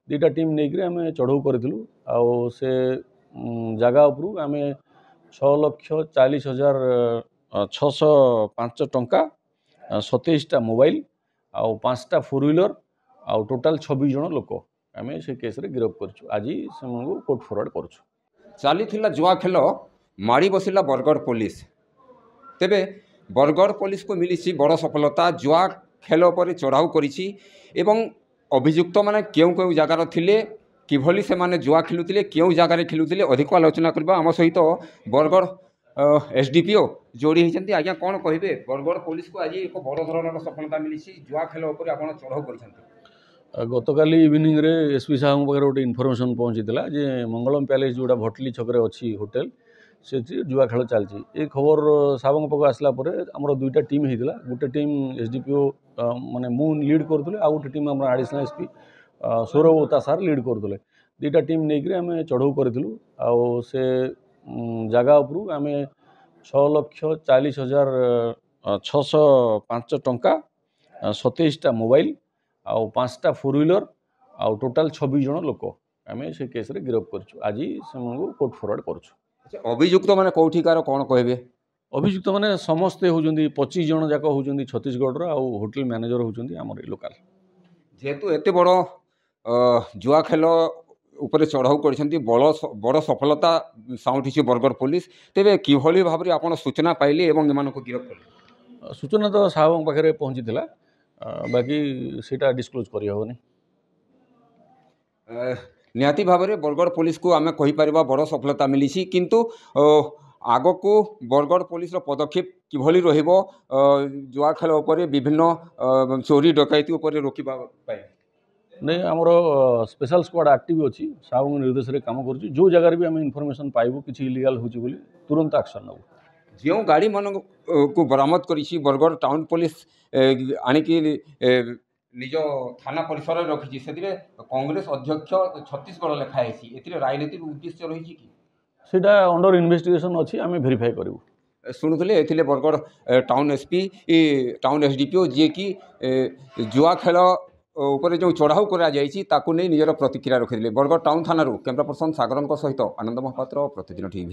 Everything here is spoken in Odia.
ଦୁଇଟା ଟିମ୍ ନେଇକରି ଆମେ ଚଢ଼ଉ କରିଥିଲୁ। ଆଉ ସେ ଜାଗା ଉପରୁ ଆମେ 6,40,605 ଟଙ୍କା 27ଟା ମୋବାଇଲ ଆଉ 5ଟା ଫୋର୍ ହ୍ୱିଲର ଆଉ ଟୋଟାଲ 26 ଜଣ ଲୋକ ଆମେ ସେ କେସ୍ରେ ଗିରଫ କରିଛୁ। ଆଜି ସେମାନଙ୍କୁ କୋର୍ଟ ଫରୱାର୍ଡ କରୁଛୁ। ଚାଲିଥିଲା ଜୁଆ ଖେଳ, ମାଡ଼ି ବସିଲା ବରଗଡ଼ ପୋଲିସ। ତେବେ ବରଗଡ଼ ପୋଲିସକୁ ମିଳିଛି ବଡ଼ ସଫଳତା। ଜୁଆ ଖେଳ ଉପରେ ଚଢ଼ାଉ କରିଛି ଏବଂ ଅଭିଯୁକ୍ତମାନେ କେଉଁ କେଉଁ ଜାଗାର ଥିଲେ, କିଭଳି ସେମାନେ ଜୁଆ ଖେଳୁଥିଲେ, କେଉଁ ଜାଗାରେ ଖେଳୁଥିଲେ, ଅଧିକ ଆଲୋଚନା କରିବା। ଆମ ସହିତ ବରଗଡ଼ SDPO ଯୋଡ଼ି ହୋଇଛନ୍ତି। ଆଜ୍ଞା, କ'ଣ କହିବେ? ବରଗଡ଼ ପୋଲିସକୁ ଆଜି ଏକ ବଡ଼ ଧରଣର ସଫଳତା ମିଳିଛି। ଜୁଆ ଖେଳ ଉପରେ ଆପଣ ଚଢ଼ାଉ କରିଛନ୍ତି। ଗତକାଲି ଇଭିନିଂରେ SP ସାହୁଙ୍କ ପାଖରେ ଗୋଟେ ଇନଫର୍ମେସନ୍ ପହଞ୍ଚିଥିଲା ଯେ ମଙ୍ଗଳମ ପ୍ୟାଲେସ୍ ଯେଉଁଟା ଭଟଲି ଛକରେ ଅଛି ହୋଟେଲ, ସେଠି ଜୁଆ ଖେଳ ଚାଲିଛି। ଏ ଖବର ସାହୁଙ୍କ ପାଖକୁ ଆସିଲା ପରେ ଆମର ଦୁଇଟା ଟିମ୍ ହେଇଥିଲା। ଗୋଟେ ଟିମ୍ SDPO ମାନେ ମୁଁ ଲିଡ଼୍ କରୁଥିଲି, ଆଉ ଗୋଟେ ଟିମ୍ ଆମର additional SP Saurabh ଓତା sir lead କରୁଥିଲେ। ଦୁଇଟା ଟିମ୍ ନେଇକରି ଆମେ ଚଢ଼ଉ କରିଥିଲୁ। ଆଉ ସେ ଜାଗା ଉପରୁ ଆମେ 6,40,605 ଟଙ୍କା 27ଟା ମୋବାଇଲ ଆଉ 5ଟା ଫୋର୍ ହ୍ୱିଲର ଆଉ ଟୋଟାଲ 26 ଜଣ ଲୋକ ଆମେ ସେ କେସ୍ରେ ଗିରଫ କରିଛୁ। ଆଜି ସେମାନଙ୍କୁ କୋର୍ଟ ଫରୱାର୍ଡ କରୁଛୁ। ଅଭିଯୁକ୍ତ ମାନେ କେଉଁଠିକାର କ'ଣ କହିବେ? ଅଭିଯୁକ୍ତ ମାନେ ସମସ୍ତେ ହେଉଛନ୍ତି 25 ଜଣ ଯାକ ହେଉଛନ୍ତି ଛତିଶଗଡ଼ର, ଆଉ ହୋଟେଲ ମ୍ୟାନେଜର ହେଉଛନ୍ତି ଆମର ଏ ଲୋକାଲ। ଯେହେତୁ ଏତେ ବଡ଼ ଜୁଆ ଖେଳ ଉପରେ ଚଢ଼ାଉ କରିଛନ୍ତି, ବଡ଼ ସଫଳତା ସାଉଁଟିଛି ବରଗଡ଼ ପୋଲିସ। ତେବେ କିଭଳି ଭାବରେ ଆପଣ ସୂଚନା ପାଇଲେ ଏବଂ ଏମାନଙ୍କୁ ଗିରଫ କଲେ? ସୂଚନା ତ ସାହୁଙ୍କ ପାଖରେ ପହଞ୍ଚିଥିଲା, ବାକି ସେଇଟା ଡିସକ୍ଲୋଜ୍ କରିହେବନି। ନିହାତି ଭାବରେ ବରଗଡ଼ ପୋଲିସକୁ ଆମେ କହିପାରିବା ବଡ଼ ସଫଳତା ମିଳିଛି। କିନ୍ତୁ ଆଗକୁ ବରଗଡ଼ ପୋଲିସର ପଦକ୍ଷେପ କିଭଳି ରହିବ ଜୁଆ ଖେଳ ଉପରେ, ବିଭିନ୍ନ ଚୋରି ଡକାୟତି ଉପରେ ରୋକିବା ପାଇଁ? ନାଇଁ, ଆମର ସ୍ପେଶାଲ ସ୍କ୍ୱାଡ୍ ଆକ୍ଟିଭ୍ ଅଛି, ସାହୁଙ୍କ ନିର୍ଦ୍ଦେଶରେ କାମ କରୁଛି। ଯେଉଁ ଜାଗାରେ ବି ଆମେ ଇନଫର୍ମେସନ୍ ପାଇବୁ କିଛି ଇଲିଗାଲ ହେଉଛି ବୋଲି ତୁରନ୍ତ ଆକ୍ସନ୍ ନେବୁ। ଯେଉଁ ଗାଡ଼ିମାନଙ୍କୁ ବରାମଦ କରିଛି ବରଗଡ଼ ଟାଉନ ପୋଲିସ ଆଣିକି ନିଜ ଥାନା ପରିସରରେ ରଖିଛି, ସେଥିରେ କଂଗ୍ରେସ ଅଧ୍ୟକ୍ଷ ଛତିଶଗଡ଼ ଲେଖା ହେଇଛି। ଏଥିରେ ରାଜନୀତିର ଉଦ୍ଦେଶ୍ୟ ରହିଛି କି? ସେଇଟା ଅଣ୍ଡର ଇନଭେଷ୍ଟିଗେସନ୍ ଅଛି, ଆମେ ଭେରିଫାଏ କରିବୁ। ଶୁଣୁଥିଲେ ଏଥିଲେ Bargarh town SP town SDPO ଯିଏକି ଜୁଆ ଖେଳ ଉପରେ ଯେଉଁ ଚଢ଼ାଉ କରାଯାଇଛି ତାକୁ ନେଇ ନିଜର ପ୍ରତିକ୍ରିୟା ରଖିଥିଲେ। ବରଗଡ଼ ଟାଉନ ଥାନାରୁ କ୍ୟାମେରା ପର୍ସନ ସାଗରଙ୍କ ସହିତ ଆନନ୍ଦ ମହାପାତ୍ର, ପ୍ରତିଦିନ TV।